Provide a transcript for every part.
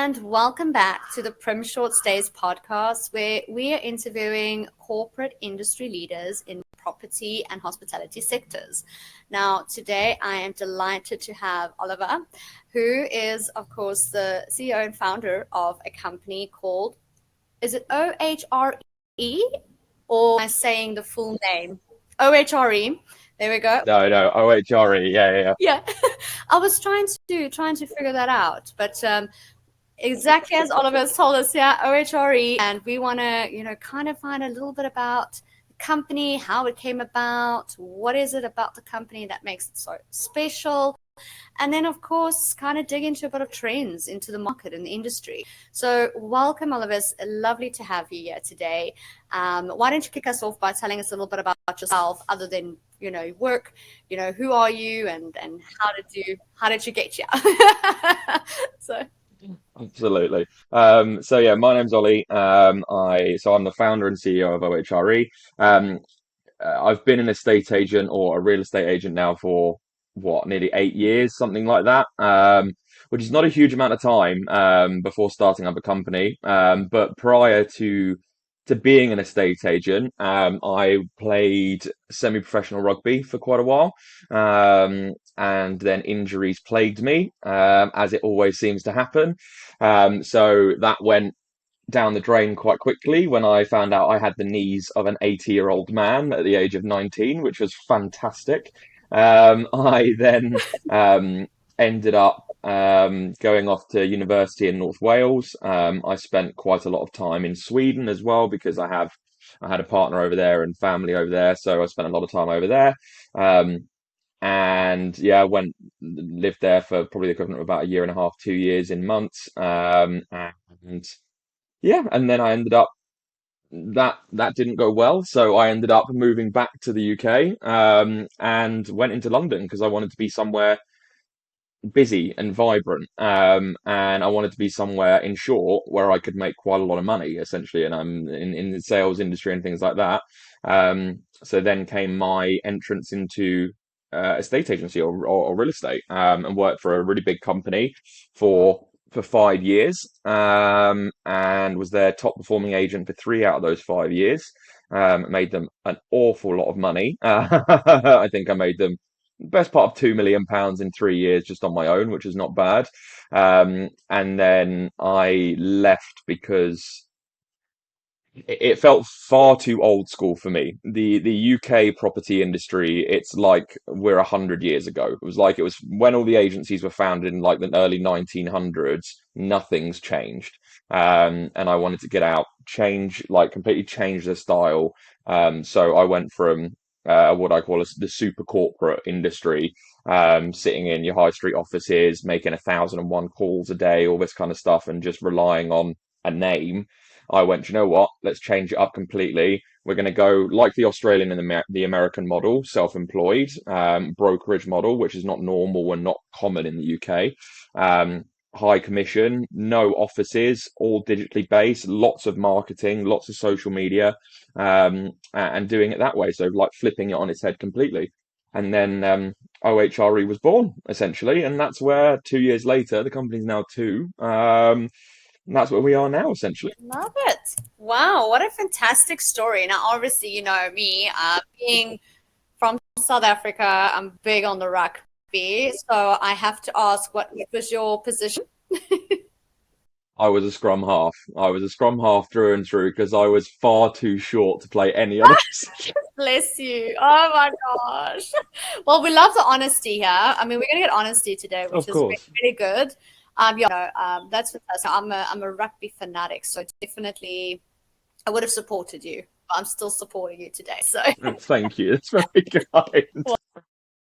and welcome back to the Prim Short Stays podcast, where we are interviewing corporate industry leaders in property and hospitality sectors. Now, today I am delighted to have Oliver, who is, of course, the CEO and founder of a company called, is it OHRE? Or am I saying the full name? OHRE. There we go. No, OHRE. Yeah. Yeah, I was trying to figure that out, but exactly as Oliver has told us, yeah, OHRE, and we want to, kind of find a little bit about the company, how it came about, what is it about the company that makes it so special, and then of course, kind of dig into a bit of trends into the market and the industry. So, welcome, Oliver. It's lovely to have you here today. Why don't you kick us off by telling us a little bit about yourself, other than work, who are you, and how did you get here? So. Absolutely. My name's Ollie. I'm the founder and CEO of OHRE. Um, I've been an estate agent or a real estate agent now for nearly 8 years, something like that. Which is not a huge amount of time before starting up a company. But prior to being an estate agent, I played semi-professional rugby for quite a while. And then injuries plagued me, as it always seems to happen. So that went down the drain quite quickly when I found out I had the knees of an 80-year-old man at the age of 19, which was fantastic. I then ended up going off to university in North Wales. I spent quite a lot of time in Sweden as well because I had a partner over there and family over there, so I spent a lot of time over there. Um, and yeah, I went lived there for probably the equivalent of about a year and a half, 2 years in months. And yeah, and then I ended up that didn't go well, so I ended up moving back to the UK and went into London because I wanted to be somewhere busy and vibrant, and I wanted to be somewhere, in short, where I could make quite a lot of money, essentially. And I'm in the sales industry and things like that. So then came my entrance into estate agency or real estate, and worked for a really big company for 5 years, and was their top performing agent for 3 out of those 5 years. Made them an awful lot of money. I think I made them best part of £2 million in 3 years just on my own, which is not bad. And then I left because it felt far too old school for me. The UK property industry, it's like we're 100 years ago. It was when all the agencies were founded in like the early 1900s. Nothing's changed. And I wanted to get out, completely change the style. So I went from what I call the super corporate industry, sitting in your high street offices, making 1,001 calls a day, all this kind of stuff, and just relying on a name. I went, you know what? Let's change it up completely. We're going to go like the Australian and the American model, self-employed, brokerage model, which is not normal and not common in the UK. High commission, no offices, all digitally based, lots of marketing, lots of social media, and doing it that way. So like flipping it on its head completely. And then OHRE was born, essentially, and that's where 2 years later, the company's now two. And that's where we are now, essentially. Love it. Wow, what a fantastic story. Now, obviously, you know me, being from South Africa, I'm big on the rugby. So I have to ask, what was your position? I was a scrum half. I was a scrum half through and through because I was far too short to play any other position. Bless you. Oh my gosh. Well, we love the honesty here. I mean, we're going to get honesty today, which Of is really, course. really good. That's fantastic. I'm a rugby fanatic, so definitely I would have supported you, but I'm still supporting you today. So, Thank you. That's very kind.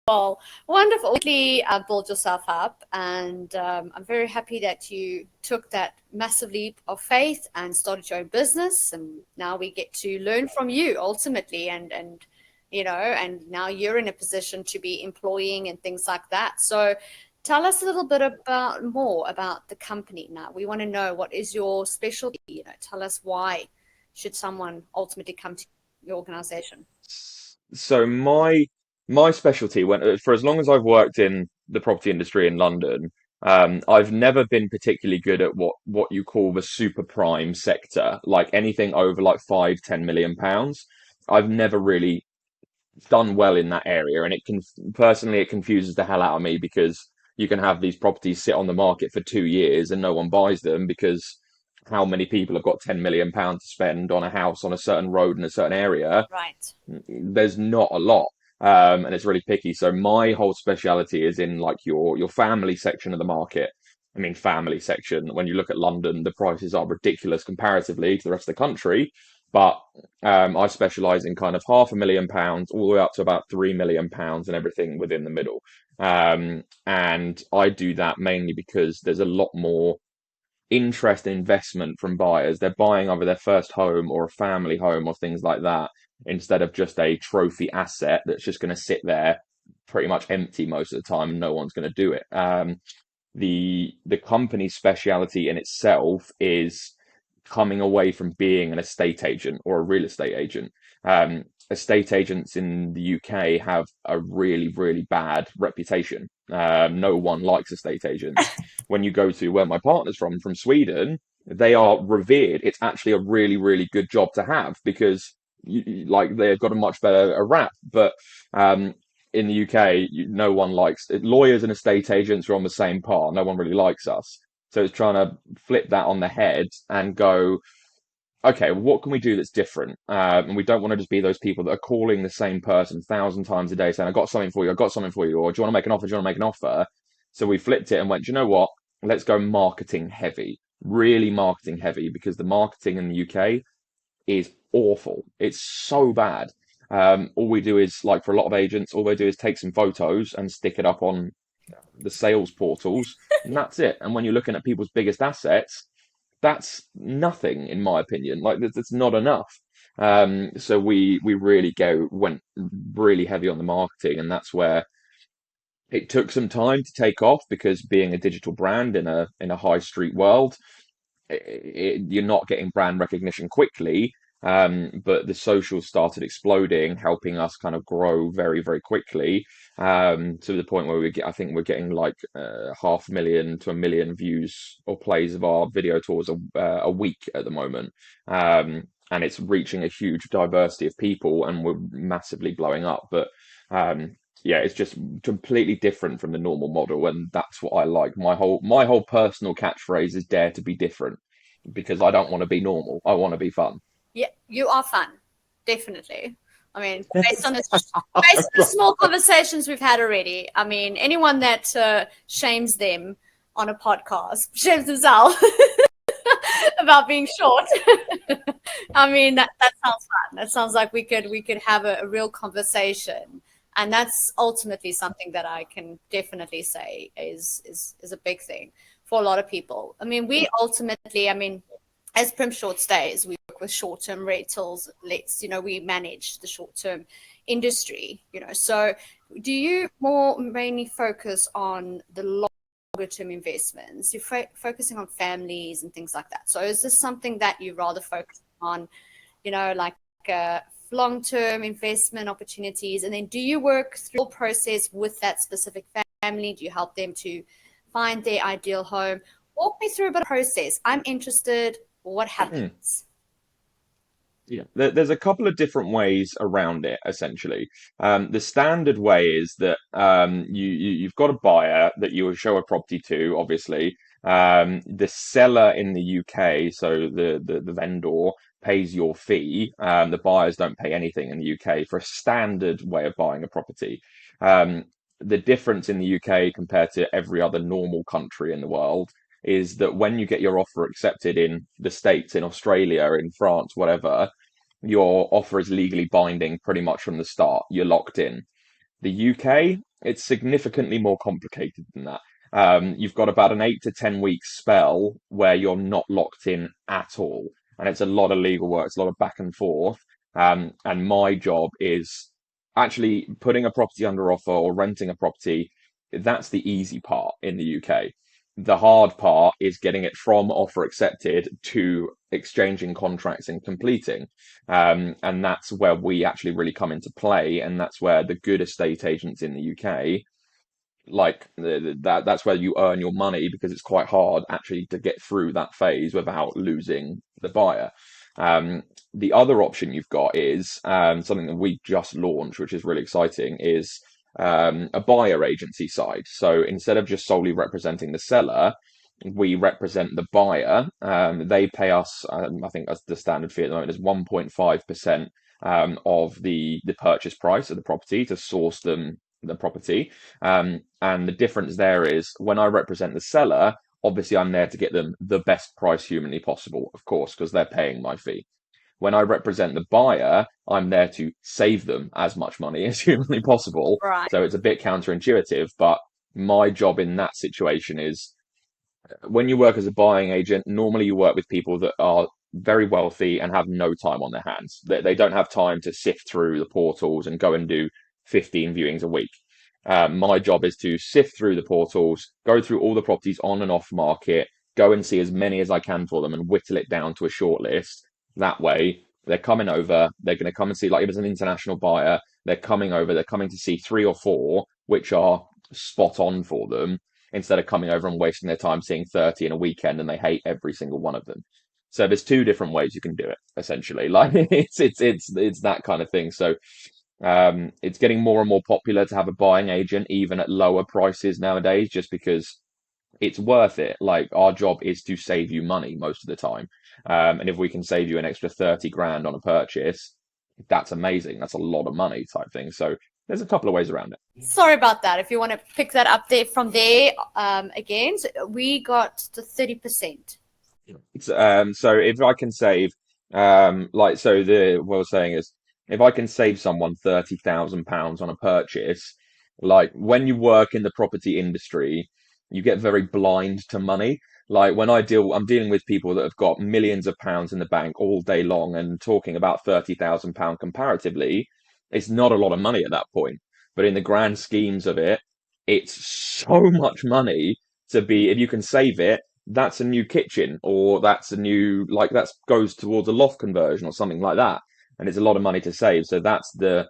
well, wonderful. Really build yourself up, and I'm very happy that you took that massive leap of faith and started your own business. And now we get to learn from you ultimately, and now you're in a position to be employing and things like that. So, tell us a little bit about more about the company. Now we want to know, what is your specialty. Tell us, why should someone ultimately come to your organization? So my specialty, when for as long as I've worked in the property industry in London, I've never been particularly good at what you call the super prime sector, like anything over like 5, 10 million pounds. I've never really done well in that area, and it confuses the hell out of me because you can have these properties sit on the market for 2 years and no one buys them because how many people have got 10 million pounds to spend on a house on a certain road in a certain area? Right. There's not a lot. And it's really picky. So my whole speciality is in like your family section of the market. I mean, family section. When you look at London, the prices are ridiculous comparatively to the rest of the country. But I specialize in kind of £500,000 all the way up to about £3 million and everything within the middle. And I do that mainly because there's a lot more interest and investment from buyers. They're buying either their first home or a family home or things like that instead of just a trophy asset that's just going to sit there pretty much empty most of the time and no one's going to do it. The company's speciality in itself is coming away from being an estate agent or a real estate agent. Estate agents in the UK have a really, really bad reputation. No one likes estate agents. When you go to where my partner's from Sweden, they are revered. It's actually a really, really good job to have because like they've got a much better a rap. But in the UK, no one likes it. Lawyers and estate agents are on the same par. No one really likes us. So it's trying to flip that on the head and go, okay, what can we do that's different? And we don't want to just be those people that are calling the same person 1,000 times a day saying, I got something for you, I got something for you, or do you want to make an offer? Do you want to make an offer? So we flipped it and went, do you know what? Let's go marketing heavy, really marketing heavy, because the marketing in the UK is awful. It's so bad. All we do is, like for a lot of agents, all they do is take some photos and stick it up on the sales portals, and that's it. And when you're looking at people's biggest assets, that's nothing in my opinion. Like that's not enough. So we really went really heavy on the marketing, and that's where it took some time to take off because being a digital brand in a high street world, you're not getting brand recognition quickly. But the socials started exploding, helping us kind of grow very, very quickly, to the point where I think we're getting like 500,000 to 1 million views or plays of our video tours a week at the moment. And it's reaching a huge diversity of people, and we're massively blowing up. But yeah, it's just completely different from the normal model, and that's what I like. My whole personal catchphrase is dare to be different because I don't want to be normal. I want to be fun. Yeah, you are fun, definitely. I mean, based on the small conversations we've had already. I mean, anyone that shames them on a podcast shames themselves about being short. I mean, that sounds fun. That sounds like we could have a real conversation, and that's ultimately something that I can definitely say is a big thing for a lot of people. I mean, we ultimately, I mean, as Prim Short Stays, we work with short-term rentals. We manage the short-term industry, So do you more mainly focus on the longer-term investments? You're focusing on families and things like that. So is this something that you rather focus on, like long-term investment opportunities? And then do you work through the process with that specific family? Do you help them to find their ideal home? Walk me through a bit of process. I'm interested. What happens? Yeah, there's a couple of different ways around it, essentially. The standard way is that you've got a buyer that you will show a property to, obviously. The seller in the UK, so the vendor pays your fee. The buyers don't pay anything in the UK for a standard way of buying a property. The difference in the UK compared to every other normal country in the world is that when you get your offer accepted in the States, in Australia, in France, whatever, your offer is legally binding pretty much from the start. You're locked in. The UK, it's significantly more complicated than that. You've got about an 8 to 10 week spell where you're not locked in at all. And it's a lot of legal work, it's a lot of back and forth. And my job is actually putting a property under offer or renting a property. That's the easy part in the UK. The hard part is getting it from offer accepted to exchanging contracts and completing. And that's where we actually really come into play. And that's where the good estate agents in the UK like that's where you earn your money because it's quite hard actually to get through that phase without losing the buyer. Um, the other option you've got is something that we just launched, which is really exciting, is a buyer agency side. So instead of just solely representing the seller, we represent the buyer. They pay us, I think that's the standard fee at the moment is 1.5% of the purchase price of the property to source them the property. And the difference there is when I represent the seller, obviously I'm there to get them the best price humanly possible, of course, because they're paying my fee. When I represent the buyer, I'm there to save them as much money as humanly possible. Right. So it's a bit counterintuitive, but my job in that situation is when you work as a buying agent, normally you work with people that are very wealthy and have no time on their hands. They don't have time to sift through the portals and go and do 15 viewings a week. My job is to sift through the portals, go through all the properties on and off market, go and see as many as I can for them and whittle it down to a short list. That way, they're coming over, they're going to come and see, like if it's an international buyer, they're coming over, they're coming to see three or four, which are spot on for them instead of coming over and wasting their time seeing 30 in a weekend and they hate every single one of them. So there's two different ways you can do it, essentially. Like it's that kind of thing. So it's getting more and more popular to have a buying agent, even at lower prices nowadays, just because it's worth it. Like our job is to save you money most of the time. And if we can save you an extra 30 grand on a purchase, that's amazing. That's a lot of money type thing. So there's a couple of ways around it. Sorry about that. If you want to pick that up there from there, again, so we got the 30%. So if I can save, like, so the what I was saying is, if I can save someone £30,000 on a purchase, like when you work in the property industry, you get very blind to money. Like when I'm dealing with people that have got millions of pounds in the bank all day long and talking about £30,000 comparatively, it's not a lot of money at that point. But in the grand schemes of it, it's so much money to be, if you can save it, that's a new kitchen or that's a new like that goes towards a loft conversion or something like that, and it's a lot of money to save. So that's the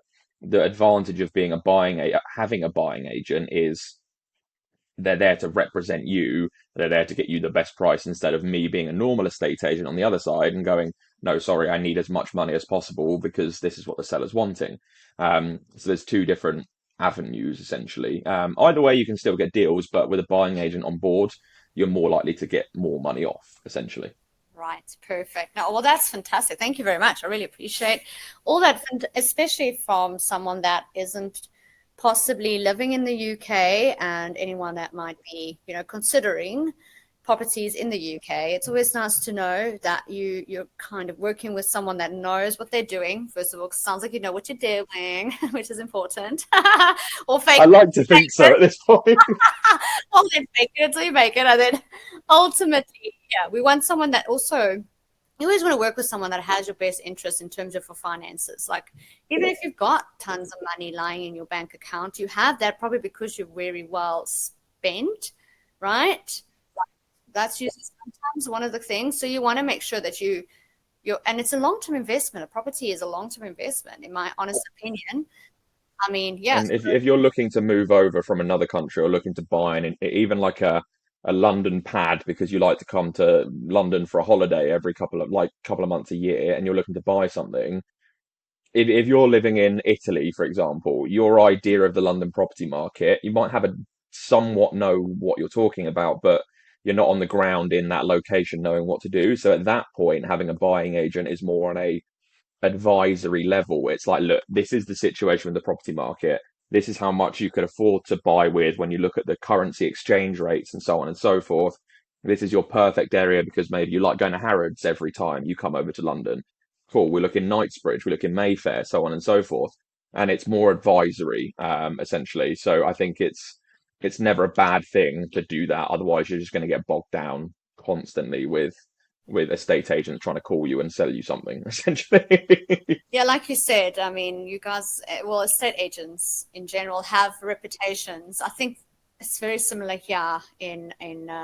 advantage of being having a buying agent is they're there to represent you. They're there to get you the best price instead of me being a normal estate agent on the other side and going, no, sorry, I need as much money as possible because this is what the seller's wanting. So there's two different avenues essentially. Either way, you can still get deals, but with a buying agent on board, you're more likely to get more money off essentially. Right, perfect. No, well, that's fantastic. Thank you very much. I really appreciate all that, especially from someone that isn't possibly living in the UK and anyone that might be, considering properties in the UK. It's always nice to know that you're kind of working with someone that knows what they're doing. First of all, 'cause it sounds like you know what you're doing, which is important. Or I fake like to think so it. at this point. Well, then fake it until you make it. And then ultimately, yeah, we want someone that also, you always want to work with someone that has your best interest in terms of your finances. Like, even if you've got tons of money lying in your bank account, you have that probably because you're very well spent, right? That's usually sometimes one of the things. So you want to make sure that and it's a long-term investment. A property is a long-term investment, in my honest opinion. I mean, yes. And if you're looking to move over from another country or looking to buy even like a London pad because you like to come to London for a holiday every couple of months a year and you're looking to buy something, if you're living in Italy, for example, your idea of the London property market, you might have a somewhat know what you're talking about, but you're not on the ground in that location knowing what to do. So at that point, having a buying agent is more on a advisory level. It's like, look, this is the situation with the property market. This is how much you could afford to buy with when you look at the currency exchange rates and so on and so forth. This is your perfect area because maybe you like going to Harrods every time you come over to London. Cool. We look in Knightsbridge, we look in Mayfair, so on and so forth. And it's more advisory, essentially. So I think it's never a bad thing to do that. Otherwise, you're just going to get bogged down constantly with estate agents trying to call you and sell you something, essentially. Yeah, like you said, I mean, you guys, well, estate agents in general have reputations. I think it's very similar here in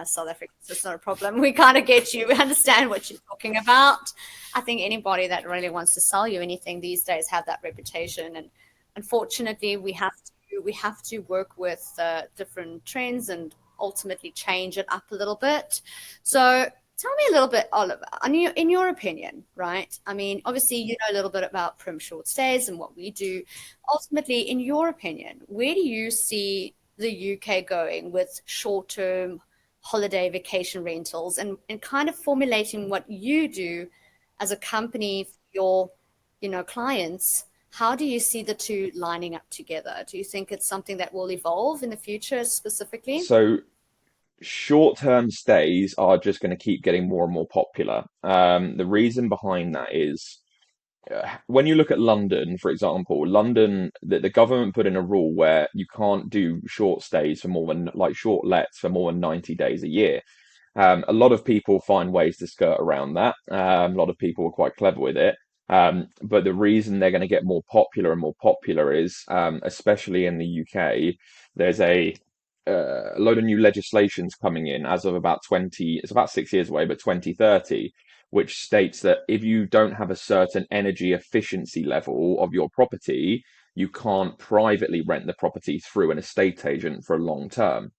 South Africa. So it's not a problem. We kind of get you. We understand what you're talking about. I think anybody that really wants to sell you anything these days have that reputation. And unfortunately, we have to we have to work with different trends and ultimately change it up a little bit. So tell me a little bit, Oliver, in your opinion, right? I mean, obviously, you know a little bit about Prim Short Stays and what we do. Ultimately, in your opinion, where do you see the UK going with short-term holiday vacation rentals and kind of formulating what you do as a company for your, clients? How do you see the two lining up together? Do you think it's something that will evolve in the future specifically? So short-term stays are just going to keep getting more and more popular. The reason behind that is when you look at London, for example, London, the government put in a rule where you can't do short stays for more than like short lets for more than 90 days a year. A lot of people find ways to skirt around that. A lot of people are quite clever with it. But the reason they're going to get more popular and more popular is, especially in the UK, there's a load of new legislations coming in as of about 20, it's about 6 years away, but 2030, which states that if you don't have a certain energy efficiency level of your property, you can't privately rent the property through an estate agent for a long term.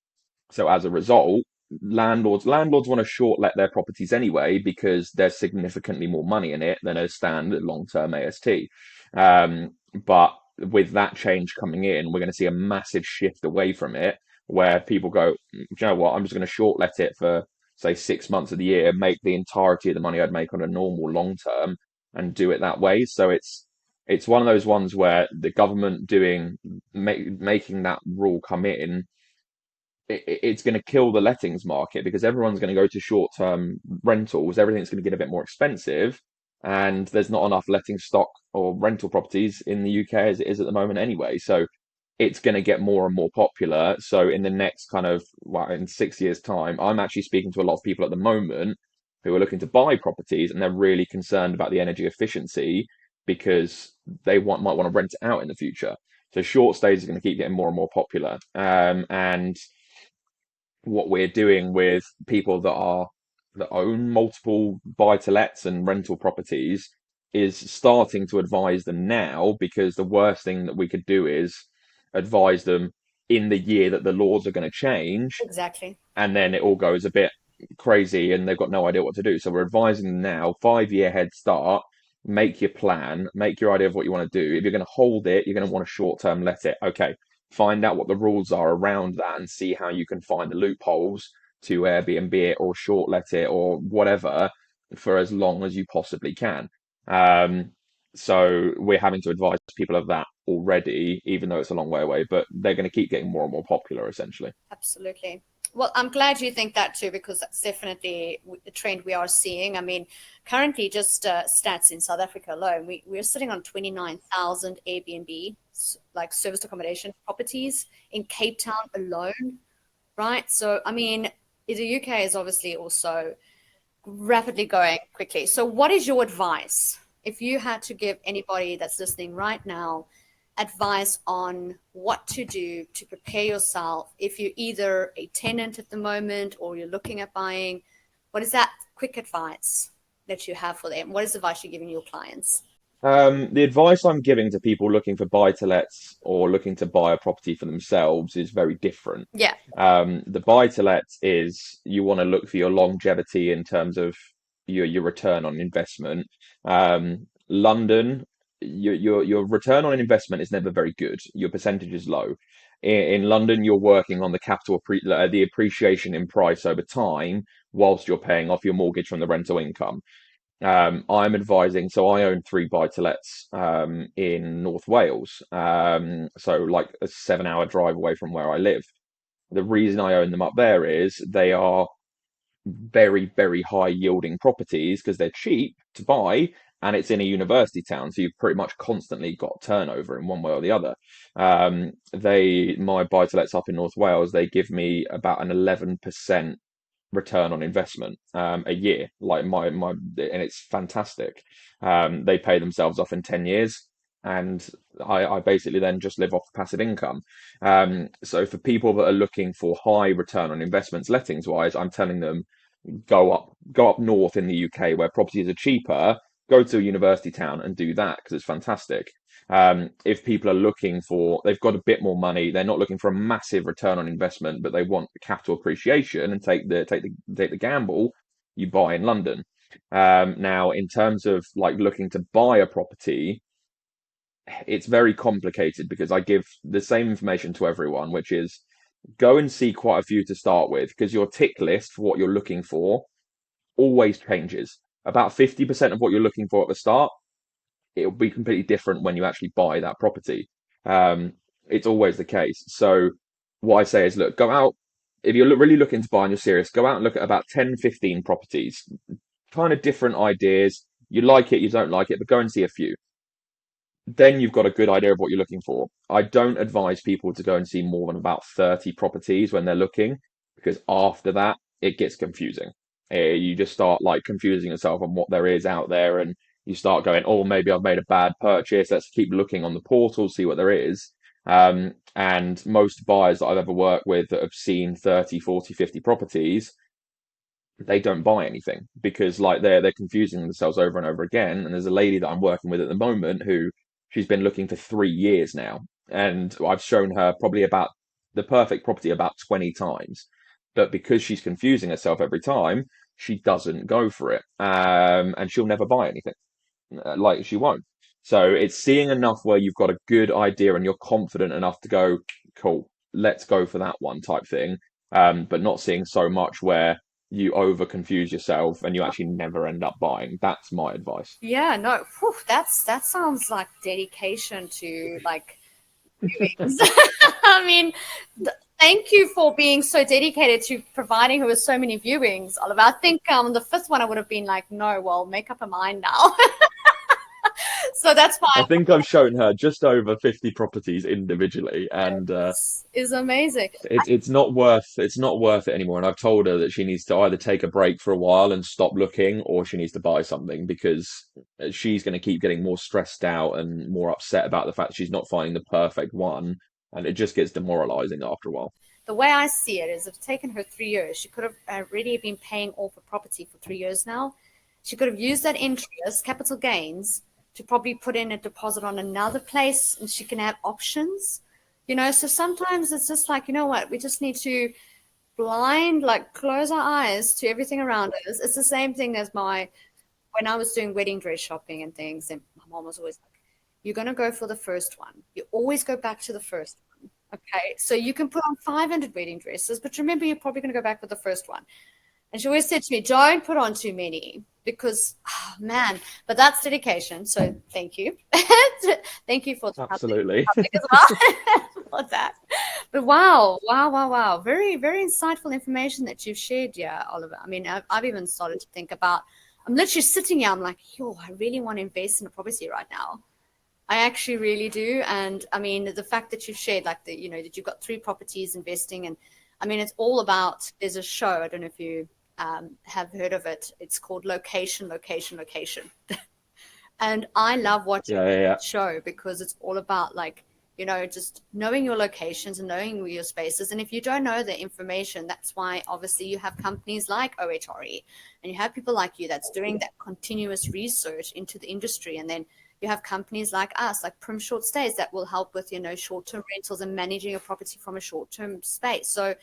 So as a result, landlords want to short let their properties anyway because there's significantly more money in it than a standard long-term AST. But with that change coming in, we're going to see a massive shift away from it, where people go, "Do you know what? I'm just going to short let it for say 6 months of the year, make the entirety of the money I'd make on a normal long term, and do it that way." So it's one of those ones where the government making that rule come in, it's going to kill the lettings market because everyone's going to go to short-term rentals. Everything's going to get a bit more expensive, and there's not enough letting stock or rental properties in the UK as it is at the moment anyway. So it's going to get more and more popular. So in the next kind of, well, in 6 years' time, I'm actually speaking to a lot of people at the moment who are looking to buy properties, and they're really concerned about the energy efficiency because they might want to rent it out in the future. So short stays are going to keep getting more and more popular. And what we're doing with people that own multiple buy-to-lets and rental properties is starting to advise them now, because the worst thing that we could do is advise them in the year that the laws are going to change, Exactly. and then it all goes a bit crazy and they've got no idea what to do. So we're advising them now, 5 year head start, make your plan, make your idea of what you want to do. If you're going to hold it, you're going to want to short term let it. Okay, find out what the rules are around that and see how you can find the loopholes to Airbnb it or short let it or whatever for as long as you possibly can. So we're having to advise people of that already, even though it's a long way away, but they're going to keep getting more and more popular, essentially. Absolutely. Well, I'm glad you think that too, because that's definitely the trend we are seeing. I mean, currently, just stats in South Africa alone, we're sitting on 29,000 Airbnb, like service accommodation properties in Cape Town alone, right? So, I mean, the UK is obviously also rapidly going quickly. So, what is your advice if you had to give anybody that's listening right now advice on what to do to prepare yourself if you're either a tenant at the moment or you're looking at buying? What is that quick advice that you have for them? What is the advice you're giving your clients? The advice I'm giving to people looking for buy-to-lets or looking to buy a property for themselves is very different. Yeah, The buy-to-let is you want to look for your longevity in terms of your return on investment. London, your return on investment is never very good. Your percentage is low. In London, you're working on the appreciation in price over time whilst you're paying off your mortgage from the rental income. I'm advising, so I own three buy-to-lets in North Wales, so like a 7 hour drive away from where I live. The reason I own them up there is they are very, very high yielding properties because they're cheap to buy and it's in a university town. So you've pretty much constantly got turnover in one way or the other. My buy-to-lets up in North Wales, they give me about an 11% return on investment a year, like and it's fantastic. They pay themselves off in 10 years, and I basically then just live off passive income. So for people that are looking for high return on investments lettings wise, I'm telling them go up north in the UK where properties are cheaper, go to a university town and do that because it's fantastic. If people are looking for, they've got a bit more money, they're not looking for a massive return on investment, but they want capital appreciation and take the gamble, you buy in London. Now, in terms of like looking to buy a property, it's very complicated because I give the same information to everyone, which is go and see quite a few to start with, because your tick list for what you're looking for always changes. About 50% of what you're looking for at the start, it'll be completely different when you actually buy that property. Um, it's always the case. So what I say is, look, go out. If you're really looking to buy and you're serious, go out and look at about 10, 15 properties, kind of different ideas. You like it, you don't like it, but go and see a few. Then you've got a good idea of what you're looking for. I don't advise people to go and see more than about 30 properties when they're looking, because after that, it gets confusing. You just start like confusing yourself on what there is out there, and you start going, oh, maybe I've made a bad purchase. Let's keep looking on the portal, see what there is. And most buyers that I've ever worked with that have seen 30, 40, 50 properties, they don't buy anything because like they're confusing themselves over and over again. And there's a lady that I'm working with at the moment who she's been looking for 3 years now, and I've shown her probably about the perfect property about 20 times, but because she's confusing herself every time, she doesn't go for it, and she'll never buy anything. Like she won't. So it's seeing enough where you've got a good idea and you're confident enough to go, cool, let's go for that one type thing. But not seeing so much where you over confuse yourself and you actually never end up buying. That's my advice. Yeah, no, whew, that sounds like dedication to like viewings. I mean, thank you for being so dedicated to providing her with so many viewings, Oliver. I think the fifth one I would have been like, no, well, make up a mind now. So that's I fine. think I've shown her just over 50 properties individually, and This is amazing. it's not worth it anymore. And I've told her that she needs to either take a break for a while and stop looking, or she needs to buy something, because she's going to keep getting more stressed out and more upset about the fact she's not finding the perfect one, and it just gets demoralizing after a while. The way I see it is, it's taken her 3 years. She could have already been paying off a property for 3 years now. She could have used that interest, capital gains, to probably put in a deposit on another place, and she can have options. So sometimes it's just like, you know what, we just need to like close our eyes to everything around us. It's the same thing as when I was doing wedding dress shopping and things, and my mom was always like, you're going to go for the first one. You always go back to the first one. Okay. So you can put on 500 wedding dresses, but remember, you're probably going to go back with the first one. And she always said to me, don't put on too many because, oh, man, but that's dedication. So thank you. Thank you for the Absolutely. public as well for that. But wow, wow, wow, wow. Very, very insightful information that you've shared, yeah, Oliver. I mean, I've even started to think about, I'm literally sitting here, I'm like, yo, I really want to invest in a property right now. I actually really do. And I mean, the fact that you've shared like that you've got 3 properties investing, and I mean, it's all about, there's a show, I don't know if you have heard of it. It's called Location, Location, Location. And I love watching Yeah, yeah, yeah. that show because it's all about like, just knowing your locations and knowing your spaces. And if you don't know the information, that's why obviously you have companies like OHRE, and you have people like you that's doing that continuous research into the industry. And then you have companies like us, like Prim Short Stays, that will help with, short-term rentals and managing a property from a short-term space. So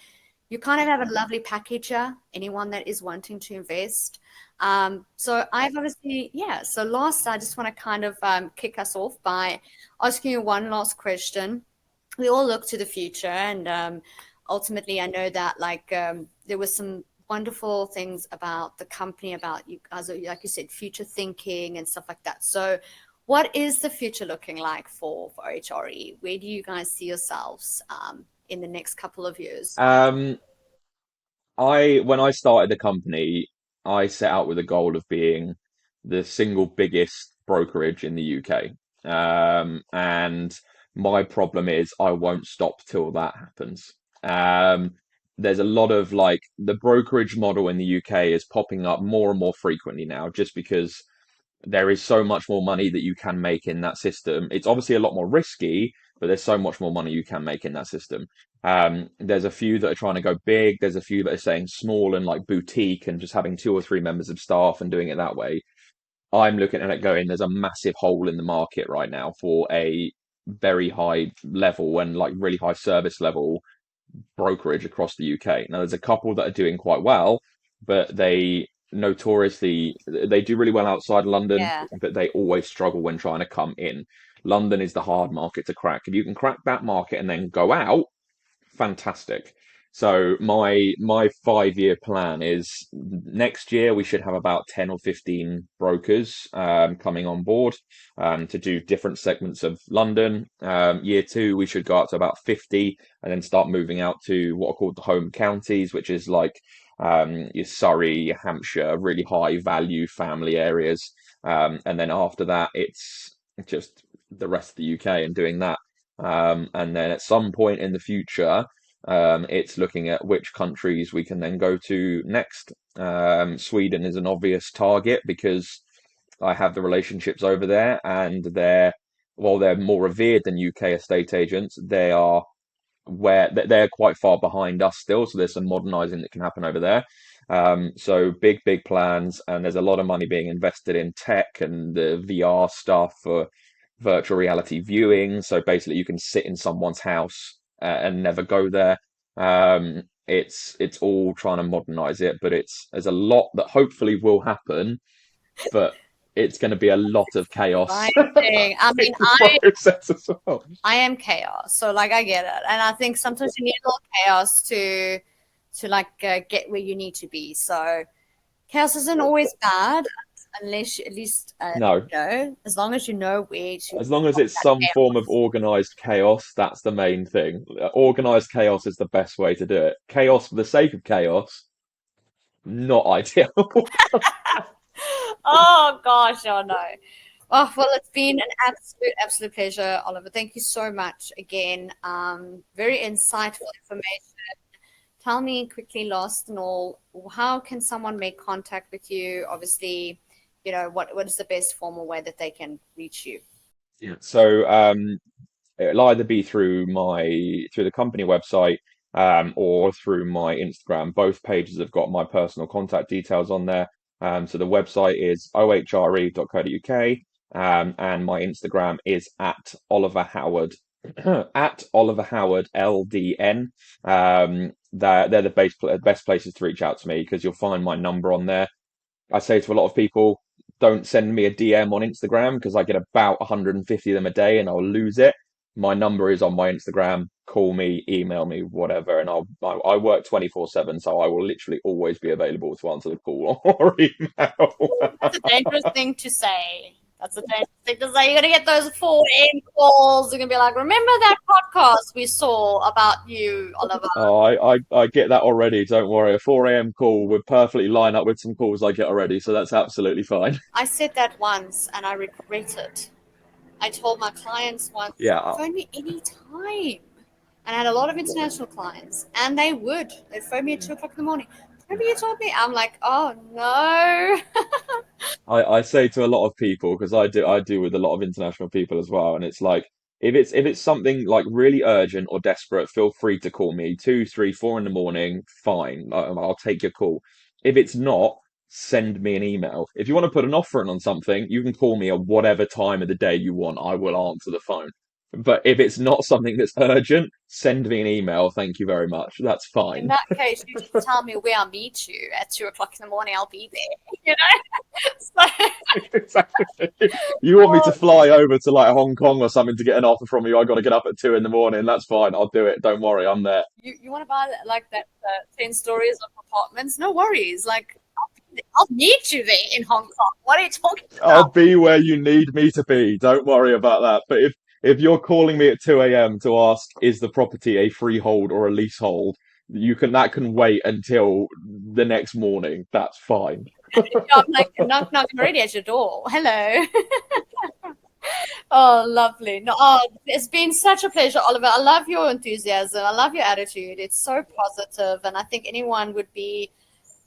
you kind of have a lovely package here, anyone that is wanting to invest. So I've obviously, yeah. So last, I just want to kind of kick us off by asking you one last question. We all look to the future, and ultimately, I know that like there was some wonderful things about the company, about you guys, like you said, future thinking and stuff like that. So what is the future looking like for HRE? Where do you guys see yourselves in the next couple of years? Um, when I started the company, I set out with a goal of being the single biggest brokerage in the UK. And my problem is I won't stop till that happens. Um, there's a lot of like the brokerage model in the UK is popping up more and more frequently now, just because there is so much more money that you can make in that system. It's obviously a lot more risky, but there's so much more money you can make in that system. There's a few that are trying to go big. There's a few that are saying small and like boutique and just having 2 or 3 members of staff and doing it that way. I'm looking at it going, there's a massive hole in the market right now for a very high level and like really high service level brokerage across the UK. Now, there's a couple that are doing quite well, but they do really well outside London, Yeah. but they always struggle when trying to come in. London is the hard market to crack. If you can crack that market and then go out, fantastic. So my 5 year plan is next year we should have about 10 or 15 brokers coming on board to do different segments of London. Year two we should go up to about 50 and then start moving out to what are called the home counties, which is like your Surrey, your Hampshire, really high value family areas. And then after that it's just the rest of the UK and doing that. And then at some point in the future, it's looking at which countries we can then go to next. Sweden is an obvious target because I have the relationships over there, and while they're more revered than UK estate agents, they're quite far behind us still. So there's some modernizing that can happen over there. So big plans, and there's a lot of money being invested in tech and the VR stuff for virtual reality viewing. So basically, you can sit in someone's house and never go there. It's all trying to modernize it, but there's a lot that hopefully will happen, but it's going to be a lot of chaos Exciting. I in mean, the process as well. I am chaos, so like I get it, and I think sometimes you need a little chaos to like get where you need to be. So chaos isn't always bad, unless at least No, as long as you know where to as long as stop it's that some form of chaos. organized chaos, that's the main thing. Organized chaos is the best way to do it. Chaos for the sake of chaos, not ideal. Oh gosh, oh no. Oh well, it's been an absolute pleasure, Oliver. Thank you so much again. Very insightful information. Tell me quickly, last and all, how can someone make contact with you? Obviously, what is the best formal way that they can reach you? Yeah. So it'll either be through the company website or through my Instagram. Both pages have got my personal contact details on there. So the website is ohre.co.uk, and my Instagram is at Oliver Howard at Oliver Howard LDN. They're the best places to reach out to me because you'll find my number on there. I say to a lot of people, don't send me a DM on Instagram because I get about 150 of them a day and I'll lose it. My number is on my Instagram. Call me, email me, whatever, and I work 24/7, so I will literally always be available to answer the call or email. That's a dangerous thing to say. That's a dangerous thing to say. You're gonna get those 4 a.m. calls. You're gonna be like, "Remember that podcast we saw about you, Oliver?" Oh, I get that already. Don't worry. A 4 a.m. call would perfectly line up with some calls I get already, so that's absolutely fine. I said that once, and I regret it. I told my clients once, Yeah, "Phone me anytime." And I had a lot of international clients, and they'd phone me at 2 o'clock in the morning. Remember you told me? I'm like, oh no. I say to a lot of people because I do with a lot of international people as well, and it's like if it's something like really urgent or desperate, feel free to call me 2, 3, 4 in the morning. Fine, I'll take your call. If it's not, send me an email. If you want to put an offer in on something, you can call me at whatever time of the day you want. I will answer the phone. But if it's not something that's urgent, send me an email. Thank you very much. That's In fine. that case, you just tell me where I'll meet you at 2 o'clock in the morning. I'll be there. You know. So, Exactly. You want me to oh, fly over to like Hong Kong or something to get an offer from you? I got to get up at 2 in the morning. That's fine. I'll do it. Don't worry. I'm there. you want to buy like that 10 stories of apartments? No worries. Like I'll meet you there in Hong Kong. What are you talking I'll about? be where you need me to be. Don't worry about that. But if you're calling me at 2 a.m. to ask, is the property a freehold or a leasehold? That can wait until the next morning. That's fine. I'm like knock knock. I'm already at your door. Hello. Oh, lovely. No, it's been such a pleasure, Oliver. I love your enthusiasm. I love your attitude. It's so positive, and I think anyone would be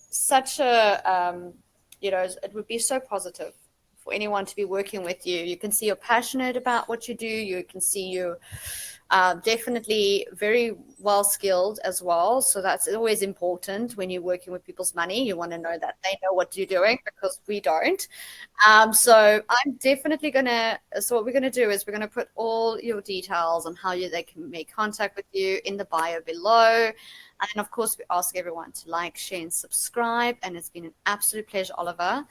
such a, it would be so positive for anyone to be working with you. You can see you're passionate about what you do. You can see you Definitely very well skilled as well. So that's always important when you're working with people's money. You want to know that they know what you're doing, because we don't. So I'm definitely gonna. So what we're gonna do is we're gonna put all your details on how they can make contact with you in the bio below. And of course, we ask everyone to like, share, and subscribe. And it's been an absolute pleasure, Oliver.